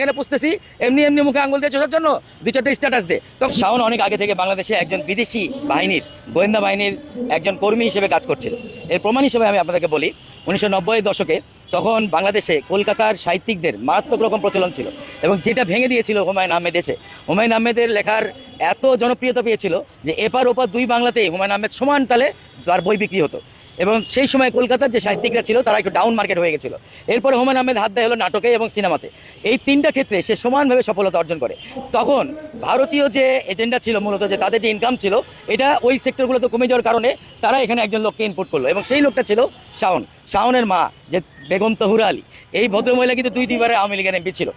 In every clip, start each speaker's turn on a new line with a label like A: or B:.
A: এখানে পুষতেছি এমনি এমনি মুখে আঙুল দিয়ে চোষার জন্য দুই চারটে স্ট্যাটাস দে। তখন শাওন অনেক আগে থেকে বাংলাদেশে একজন বিদেশি বাহিনীর গোয়েন্দা বাহিনীর একজন কর্মী হিসেবে কাজ করছিল। এর প্রমাণ হিসেবে আমি আপনাদেরকে বলি, 1990-এর দশকে তখন বাংলাদেশে কলকাতার সাহিত্যিকদের মারাত্মক রকম প্রচলন ছিল এবং যেটা ভেঙে দিয়েছিল হুমায়ুন আহমেদ এসে। হুমায়ুন আহমেদের লেখার এত জনপ্রিয়তা পেয়েছিল যে এপার ওপার দুই বাংলাতেই হুমায়ুন আহমেদ সমান তালে তার বই বিক্রি হতো এবং সেই সময় কলকাতার যে সাহিত্যিকরা ছিল তারা একটু ডাউন মার্কেট হয়ে গেছিলো। এরপরে হুমায়ুন আহমেদ হাত দেয় হলো নাটকে এবং সিনেমাতে। এই তিনটা ক্ষেত্রে সে সমানভাবে সফলতা অর্জন করে। তখন ভারতীয় যে এজেন্ডা ছিল মূলত, যে তাদের যে ইনকাম ছিল এটা ওই সেক্টরগুলোতে কমে যাওয়ার কারণে তারা এখানে একজন লোককে ইনপুট করলো এবং সেই লোকটা ছিল শাওন। শাওনের মা যে বেগম তহুরা আলী, এই ভদ্রমহিলা কিন্তু দুইবারে আওয়ামী লীগের এমপি ছিল,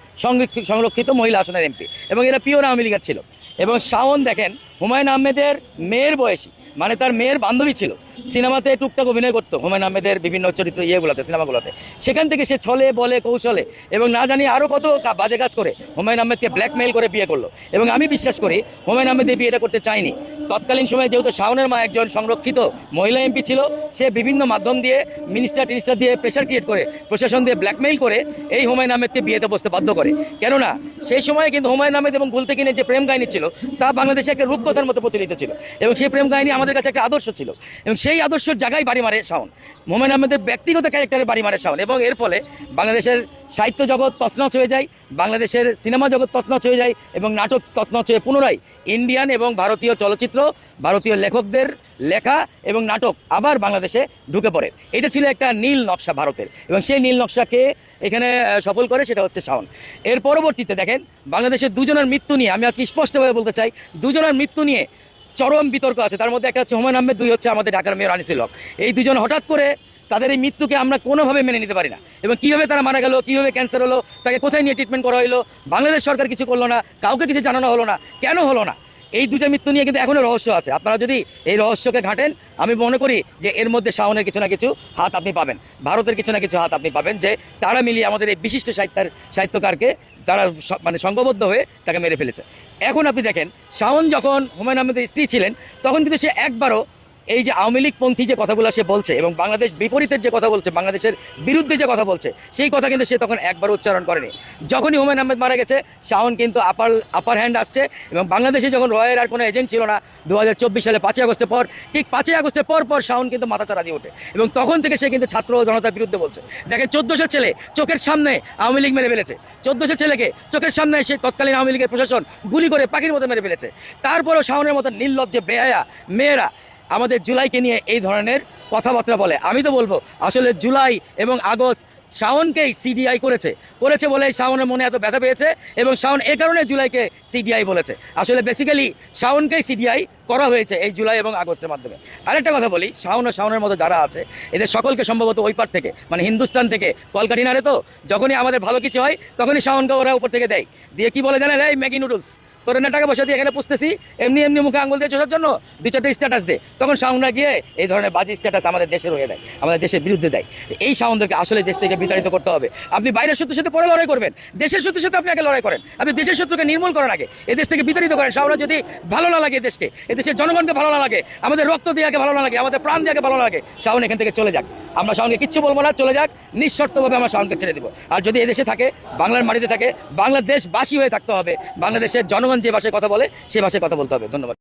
A: সংরক্ষিত মহিলা আসনের এমপি, এবং এরা পিওর আওয়ামী লীগের ছিল। এবং শাওন দেখেন হুমায়ুন আহমেদের মেয়ের বয়সী, মানে তার মেয়ের বান্ধবী ছিল, সিনেমাতে টুকটাক অভিনয় করতো হুমায়ুন আহমেদের বিভিন্ন চরিত্র ইয়েগুলোতে, সিনেমাগুলোতে। সেখান থেকে সে ছলে বলে কৌশলে এবং না জানি আরও কত বাজে কাজ করে হুমায়ুন আহমেদকে ব্ল্যাকমেইল করে বিয়ে করলো। এবং আমি বিশ্বাস করি হুমায়ুন আহমেদ এই বিয়েটা করতে চায়নি। তৎকালীন সময়ে যেহেতু শাওনের মা একজন সংরক্ষিত মহিলা এমপি ছিল, সে বিভিন্ন মাধ্যম দিয়ে মিনিস্টার টিনিস্টার দিয়ে প্রেশার ক্রিয়েট করে, প্রশাসন দিয়ে ব্ল্যাকমেইল করে এই হুমায়ুন আহমেদকে বিয়েতে বসতে বাধ্য করে। কেননা সেই সময়ে কিন্তু হুমায়ুন আহমেদ এবং গুলতেকিনের যে প্রেম কাহিনী ছিল তা বাংলাদেশে একটা রূপকথার মতো প্রচলিত ছিল এবং সেই প্রেম কাহিনী আমাদের কাছে একটা আদর্শ ছিল এবং সেই আদর্শের জায়গায় বাড়ি মারে শাওন। হুমায়ুন আহমেদের ব্যক্তিগত ক্যারেক্টারে বাড়ি মারে শাওন এবং এর ফলে বাংলাদেশের সাহিত্য জগৎ তছনছ হয়ে যায়, বাংলাদেশের সিনেমা জগৎ তছনছ হয়ে যায় এবং নাটক তছনছ হয়ে পুনরায় ইন্ডিয়ান এবং ভারতীয় চলচ্চিত্র, ভারতীয় লেখকদের লেখা এবং নাটক আবার বাংলাদেশে ঢুকে পড়ে। এটা ছিল একটা নীল নকশা ভারতের এবং সেই নীল নকশাকে এখানে সফল করে সেটা হচ্ছে শাওন। এর পরবর্তীতে দেখেন বাংলাদেশের দুজনের মৃত্যু নিয়ে, আমি আজকে স্পষ্টভাবে বলতে চাই, দুজনের মৃত্যু নিয়ে চরম বিতর্ক আছে। তার মধ্যে একটা হচ্ছে হুমায়ুন আহমেদ, দুই হচ্ছে আমাদের ঢাকার মেয়র আনিসুল হক। এই দুজন হঠাৎ করে তাদের এই মৃত্যুকে আমরা কোনোভাবে মেনে নিতে পারি না এবং কীভাবে তারা মারা গেল, কীভাবে ক্যান্সার হলো, তাকে কোথায় নিয়ে ট্রিটমেন্ট করা হলো, বাংলাদেশ সরকার কিছু করলো না, কাউকে কিছু জানানো হলো না, কেন হলো না, এই দুটো মৃত্যু নিয়ে কিন্তু এখনও রহস্য আছে। আপনারা যদি এই রহস্যকে ঘাটেন, আমি মনে করি যে এর মধ্যে শাওনের কিছু না কিছু হাত আপনি পাবেন, ভারতের কিছু না কিছু হাত আপনি পাবেন, যে তারা মিলিয়ে আমাদের এই বিশিষ্ট সাহিত্যকারকে তারা মানে সংঘবদ্ধ হয়ে তাকে মেরে ফেলেছে। এখন আপনি দেখেন শাওন যখন হুমায়ুন আহমেদের স্ত্রী ছিলেন তখন কিন্তু সে একবারও এই যে আওয়ামী লীগপন্থী যে কথাগুলো সে বলছে এবং বাংলাদেশ বিপরীতের যে কথা বলছে, বাংলাদেশের বিরুদ্ধে যে কথা বলছে, সেই কথা কিন্তু সে তখন একবার উচ্চারণ করেনি। যখনই হুমায়ুন আহমেদ মারা গেছে শাওন কিন্তু আপার হ্যান্ড আসছে এবং বাংলাদেশে যখন রয়ের আর কোনো এজেন্ট ছিল না 2024 সালে 5ই আগস্টের পর, ঠিক 5ই আগস্টের পর শাওন কিন্তু মাথাচাড়া দিয়ে ওঠে এবং তখন থেকে সে কিন্তু ছাত্র জনতার বিরুদ্ধে বলছে। দেখেন 1400 ছেলে চোখের সামনে আওয়ামী লীগ মেরে ফেলেছে, 1400 ছেলেকে চোখের সামনে সে তৎকালীন আওয়ামী লীগের প্রশাসন গুলি করে পাখির মতো মেরে ফেলেছে। তারপরেও শাওনের মতো নির্লজ্জ বেহায়া মেয়েরা আমাদের জুলাইকে নিয়ে এই ধরনের কথাবার্তা বলে। আমি তো বলবো আসলে জুলাই এবং আগস্ট শাওনকেই সিডিআই করেছে বলে শাওনের মনে এত ব্যথা পেয়েছে এবং শাওন এ কারণে জুলাইকে সিডিআই বলেছে। আসলে বেসিক্যালি শাওনকেই সিডিআই করা হয়েছে এই জুলাই এবং আগস্টের মাধ্যমে। আরেকটা কথা বলি, শাওন ও শাওনের মতো যারা আছে এদের সকলকে সম্ভবত ওই পার থেকে, মানে হিন্দুস্তান থেকে, কলকাটিনারে তো যখনই আমাদের ভালো কিছু হয় তখনই শাওনকে ওরা উপর থেকে দেয়, দিয়ে কি বলে জানেন, এই ম্যাগি নুডলস তোর না টাকা পয়সা দিয়ে এখানে পুষতেছি, এমনি এমনি মুখে আঙুল দিয়ে চোষার জন্য দুই চারটে স্ট্যাটাস দে। তখন শাওনরা গিয়ে এই ধরনের বাজে স্ট্যাটাস আমাদের দেশের হয়ে দেয়, আমাদের দেশের বিরুদ্ধে দেয়। এই শাওনদেরকে আসলে দেশ থেকে বিতাড়িত করতে হবে। আপনি বাইরের শত্রুর সাথে পরে লড়াই করবেন, দেশের শত্রুর সাথে আপনি আগে লড়াই করেন। আপনি দেশের শত্রুকে নির্মূল করেন আগে, এদেশ থেকে বিতাড়িত করেন। শাওনরা যদি ভালো না লাগে দেশকে, এদেশের জনগণকে ভালো না লাগে, আমাদের রক্ত দিয়ে ভালো না লাগে, আমাদের প্রাণ দিয়ে ভালো না লাগে, শাওন এখান থেকে চলে যাক। আমরা শাওনকে কিচ্ছু বলবো না, চলে যাক, নিঃশর্তভাবে আমরা শাওনকে ছেড়ে দিব। আর যদি এদেশে থাকে, বাংলার মাটিতে থাকে, বাংলাদেশবাসী হয়ে থাকতে হবে, বাংলাদেশের জনগণ যে ভাষায় কথা বলে সে ভাষায় কথা বলতে হবে। ধন্যবাদ।